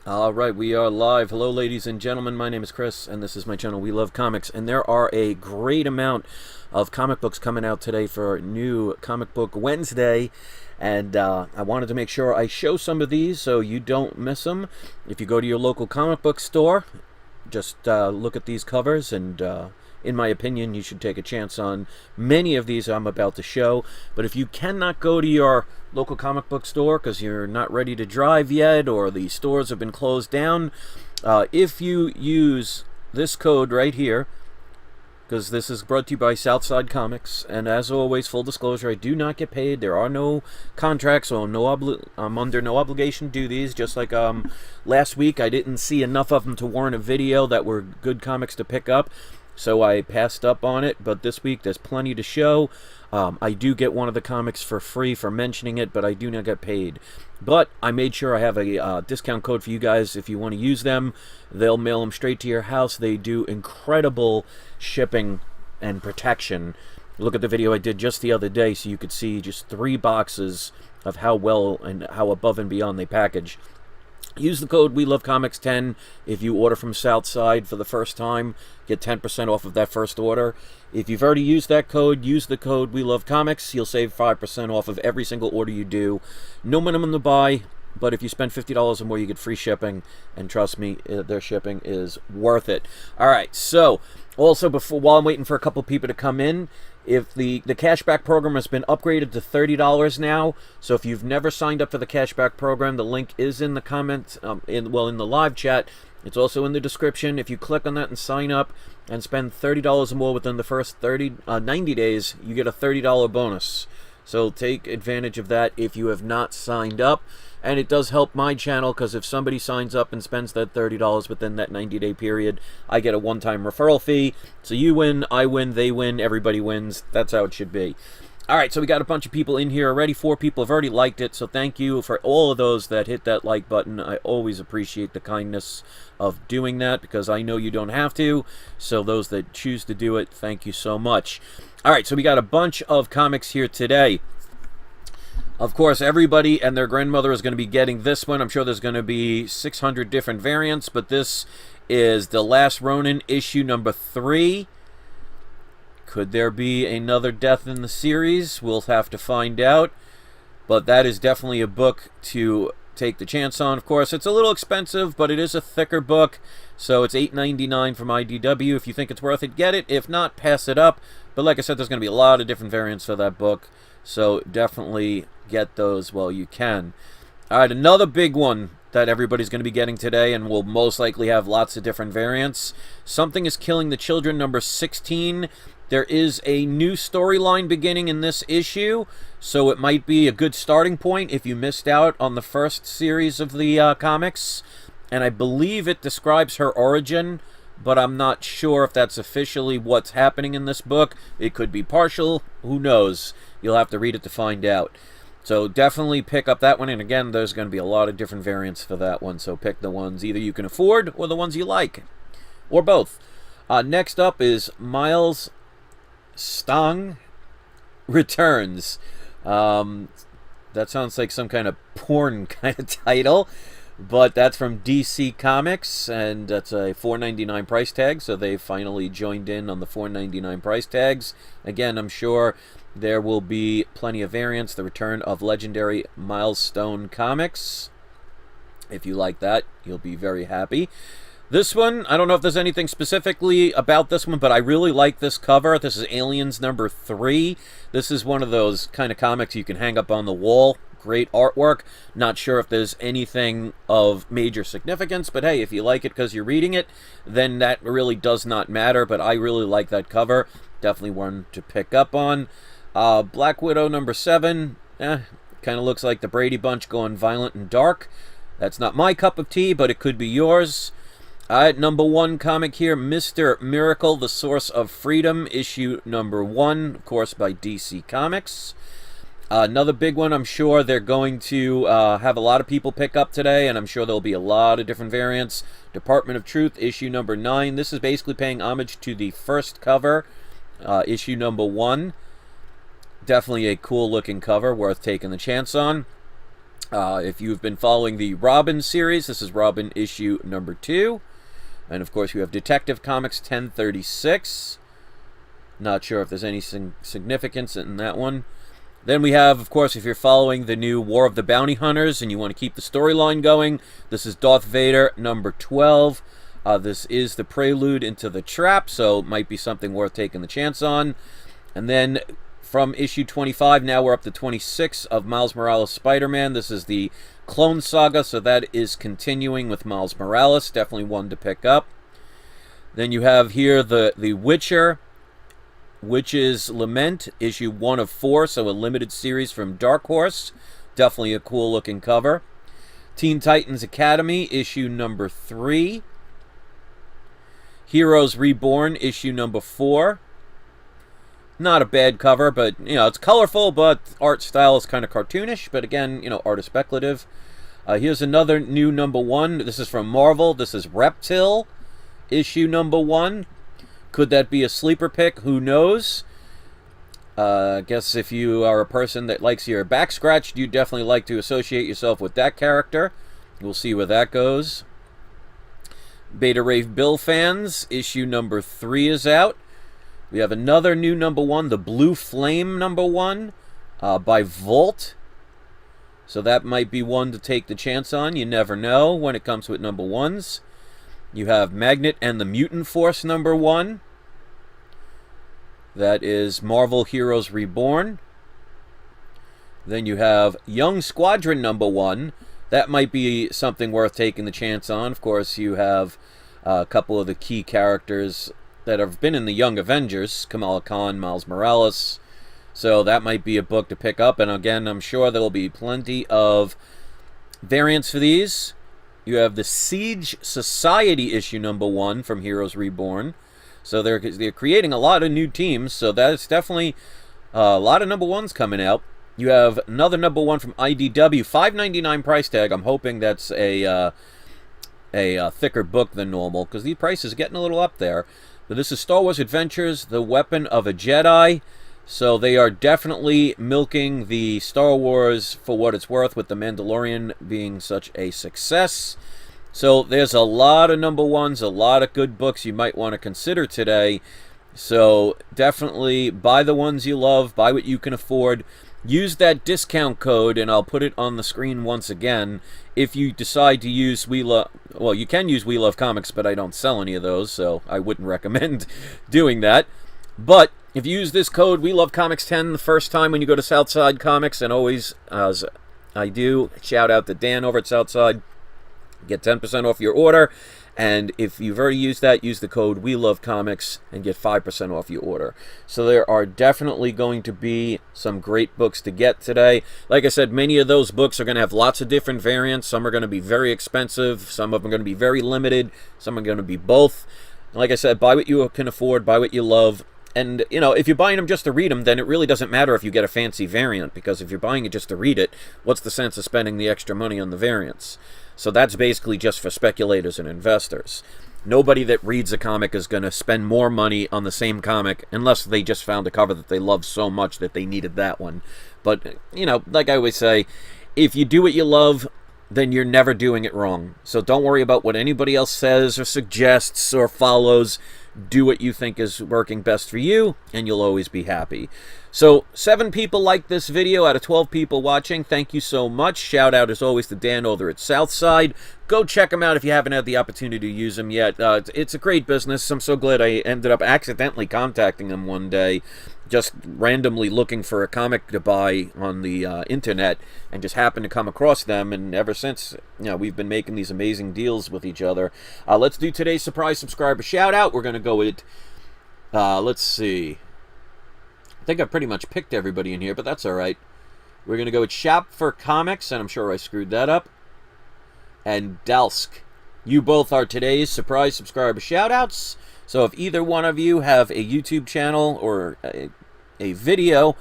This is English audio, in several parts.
Alright, we are live. Hello ladies and gentlemen, my name is Chris, and this is my channel, We Love Comics, and there are a great amount of comic books coming out today for new Comic Book Wednesday, and I wanted to make sure I show some of these so you don't miss them. If you go to your local comic book store, just look at these covers, and in my opinion, you should take a chance on many of these I'm about to show. But if you cannot go to your local comic book store because you're not ready to drive yet, or the stores have been closed down, if you use this code right here, because this is brought to you by Southside Comics, and as always, full disclosure, I do not get paid. There are no contracts, so I'm under no obligation to do these. Just like last week, I didn't see enough of them to warrant a video that were good comics to pick up, so I passed up on it. But this week, there's plenty to show. I do get one of the comics for free for mentioning it, but I do not get paid. But I made sure I have a discount code for you guys if you want to use them. They'll mail them straight to your house. They do incredible shipping and protection. Look at the video I did just the other day so you could see just 3 boxes of how well and how above and beyond they package. Use the code WeLoveComics10 if you order from Southside for the first time. Get 10% off of that first order. If you've already used that code, use the code WeLoveComics. You'll save 5% off of every single order you do. No minimum to buy, but if you spend $50 or more, you get free shipping. And trust me, their shipping is worth it. All right, so also while I'm waiting for a couple people to come in, if the cashback program has been upgraded to $30 now, so if you've never signed up for the cashback program, the link is in the comments, in the live chat. It's also in the description. If you click on that and sign up and spend $30 or more within the first 90 days, you get a $30 bonus. So take advantage of that if you have not signed up. And it does help my channel, because if somebody signs up and spends that $30 within that 90-day period, I get a one-time referral fee. So you win, I win, they win, everybody wins. That's how it should be. All right, so we got a bunch of people in here already. 4 people have already liked it, so thank you for all of those that hit that like button. I always appreciate the kindness of doing that, because I know you don't have to. So those that choose to do it, thank you so much. All right, so we got a bunch of comics here today. Of course, everybody and their grandmother is going to be getting this one. I'm sure there's going to be 600 different variants, but this is The Last Ronin, issue number 3. Could there be another death in the series? We'll have to find out. But that is definitely a book to take the chance on. Of course, it's a little expensive, but it is a thicker book. So it's $8.99 from IDW. If you think it's worth it, get it. If not, pass it up. But like I said, there's going to be a lot of different variants for that book. So definitely get those while you can. All right, another big one that everybody's going to be getting today, and will most likely have lots of different variants. Something is Killing the Children, number 16. There is a new storyline beginning in this issue, so it might be a good starting point if you missed out on the first series of the comics. And I believe it describes her origin, but I'm not sure if that's officially what's happening in this book. It could be partial. Who knows? You'll have to read it to find out. So definitely pick up that one. And again, there's going to be a lot of different variants for that one. So pick the ones either you can afford or the ones you like. Or both. Next up is Miles Stang Returns. That sounds like some kind of porn kind of title. But that's from DC Comics, and that's a $4.99 price tag, so they finally joined in on the $4.99 price tags. Again, I'm sure there will be plenty of variants. The return of legendary Milestone Comics. If you like that, you'll be very happy. This one, I don't know if there's anything specifically about this one, but I really like this cover. This is Aliens number 3. This is one of those kind of comics you can hang up on the wall. Great artwork. Not sure if there's anything of major significance, but hey, if you like it because you're reading it, then that really does not matter. But I really like that cover. Definitely one to pick up on. Black Widow number 7. Kind of looks like the Brady Bunch going violent and dark. That's not my cup of tea, but it could be yours. Number 1 comic here, Mr. Miracle, The Source of Freedom, issue number 1, of course, by DC Comics. Another big one, I'm sure they're going to have a lot of people pick up today, and I'm sure there'll be a lot of different variants. Department of Truth, issue number 9. This is basically paying homage to the first cover, issue number 1. Definitely a cool-looking cover, worth taking the chance on. If you've been following the Robin series, this is Robin issue number 2. And of course, you have Detective Comics 1036. Not sure if there's any significance in that one. Then we have, of course, if you're following the new War of the Bounty Hunters and you want to keep the storyline going, this is Darth Vader number 12. This is the prelude into the trap, so it might be something worth taking the chance on. And then from issue 25, now we're up to 26 of Miles Morales Spider-Man. This is the Clone Saga, so that is continuing with Miles Morales. Definitely one to pick up. Then you have here the Witcher, Witch's Lament, issue 1 of 4, so a limited series from Dark Horse. Definitely a cool looking cover. Teen Titans Academy, issue number 3. Heroes Reborn, issue number 4. Not a bad cover, but, you know, it's colorful, but art style is kind of cartoonish. But again, you know, art is speculative. Here's another new number 1. This is from Marvel. This is Reptile, issue number 1. Could that be a sleeper pick? Who knows? I guess if you are a person that likes your back scratched, you definitely like to associate yourself with that character. We'll see where that goes. Beta Rave Bill fans, issue number 3 is out. We have another new number 1, the Blue Flame number 1 by Volt. So that might be one to take the chance on. You never know when it comes with number 1s. You have Magnet and the Mutant Force number 1. That is Marvel Heroes Reborn. Then you have Young Squadron number 1. That might be something worth taking the chance on. Of course, you have a couple of the key characters that have been in the Young Avengers, Kamala Khan, Miles Morales. So that might be a book to pick up. And again, I'm sure there will be plenty of variants for these. You have the Siege Society issue number 1 from Heroes Reborn. So they're creating a lot of new teams. So that's definitely a lot of number 1s coming out. You have another number 1 from IDW, $5.99 price tag. I'm hoping that's a thicker book than normal because the price is getting a little up there. But this is Star Wars Adventures, The Weapon of a Jedi. So they are definitely milking the Star Wars for what it's worth, with The Mandalorian being such a success. So there's a lot of number 1s, a lot of good books you might want to consider today. So definitely buy the ones you love, buy what you can afford. Use that discount code, and I'll put it on the screen once again. If you decide to use well, you can use We Love Comics, but I don't sell any of those, so I wouldn't recommend doing that. But if you use this code, We Love Comics 10, the first time when you go to Southside Comics, and always, as I do, shout out to Dan over at Southside, get 10% off your order. And if you've already used that, use the code We Love Comics and get 5% off your order. So there are definitely going to be some great books to get today. Like I said, many of those books are going to have lots of different variants. Some are going to be very expensive. Some of them are going to be very limited. Some are going to be both. Like I said, buy what you can afford, buy what you love. And, you know, if you're buying them just to read them, then it really doesn't matter if you get a fancy variant, because if you're buying it just to read it, what's the sense of spending the extra money on the variants? So that's basically just for speculators and investors. Nobody that reads a comic is going to spend more money on the same comic unless they just found a cover that they love so much that they needed that one. But, you know, like I always say, if you do what you love, then you're never doing it wrong. So don't worry about what anybody else says or suggests or follows. Do what you think is working best for you, and you'll always be happy. So 7 people liked this video out of 12 people watching. Thank you so much. Shout out as always to Dan over at Southside. Go check them out if you haven't had the opportunity to use them yet. It's a great business. I'm so glad I ended up accidentally contacting them one day, just randomly looking for a comic to buy on the internet, and just happened to come across them. And ever since, you know, we've been making these amazing deals with each other. Let's do today's surprise subscriber shout out. We're going to go with, let's see. I think I pretty much picked everybody in here, but that's all right. We're going to go with Shop for Comics, and I'm sure I screwed that up. And Dalsk. You both are today's surprise subscriber shout-outs. So if either one of you have a YouTube channel or a video,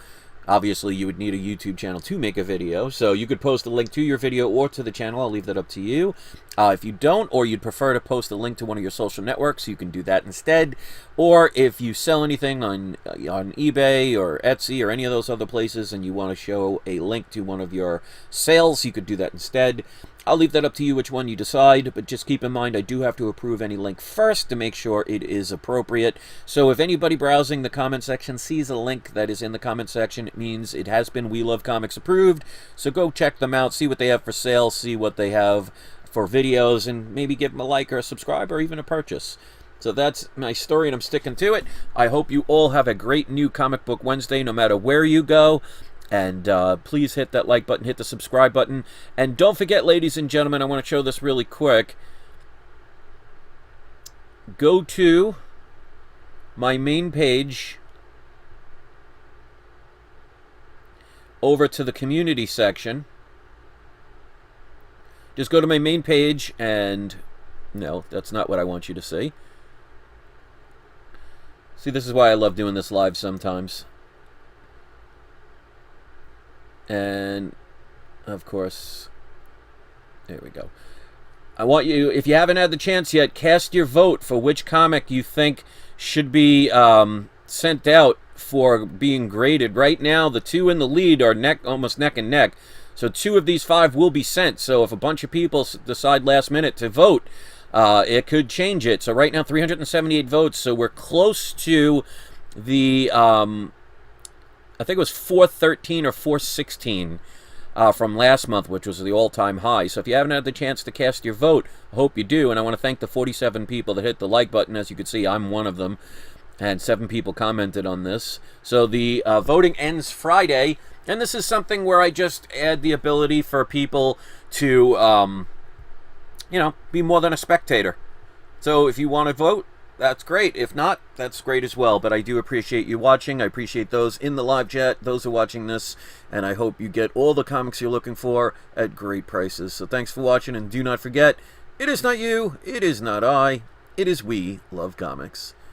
obviously you would need a YouTube channel to make a video. So you could post a link to your video or to the channel. I'll leave that up to you. If you don't, or you'd prefer to post a link to one of your social networks, you can do that instead. Or if you sell anything on eBay or Etsy or any of those other places and you want to show a link to one of your sales, you could do that instead. I'll leave that up to you which one you decide, but just keep in mind I do have to approve any link first to make sure it is appropriate. So if anybody browsing the comment section sees a link that is in the comment section, it means it has been We Love Comics approved. So go check them out, see what they have for sale, see what they have for videos, and maybe give them a like or a subscribe or even a purchase. So that's my story, and I'm sticking to it. I hope you all have a great new Comic Book Wednesday, no matter where you go. And please hit that like button, hit the subscribe button. And don't forget, ladies and gentlemen, I want to show this really quick. Go to my main page, over to the community section. Just go to my main page and... No, that's not what I want you to see. See, this is why I love doing this live sometimes. And, of course, there we go. I want you, if you haven't had the chance yet, cast your vote for which comic you think should be sent out for being graded. Right now, the two in the lead are almost neck and neck. So 2 of these 5 will be sent. So if a bunch of people decide last minute to vote, it could change it. So right now, 378 votes. So we're close to the, I think it was 413 or 416 from last month, which was the all-time high. So if you haven't had the chance to cast your vote, I hope you do. And I want to thank the 47 people that hit the like button. As you can see, I'm one of them. And 7 people commented on this. So the voting ends Friday. And this is something where I just add the ability for people to, you know, be more than a spectator. So if you want to vote, that's great. If not, that's great as well. But I do appreciate you watching. I appreciate those in the live chat, those who are watching this. And I hope you get all the comics you're looking for at great prices. So thanks for watching. And do not forget, it is not you, it is not I, it is We Love Comics.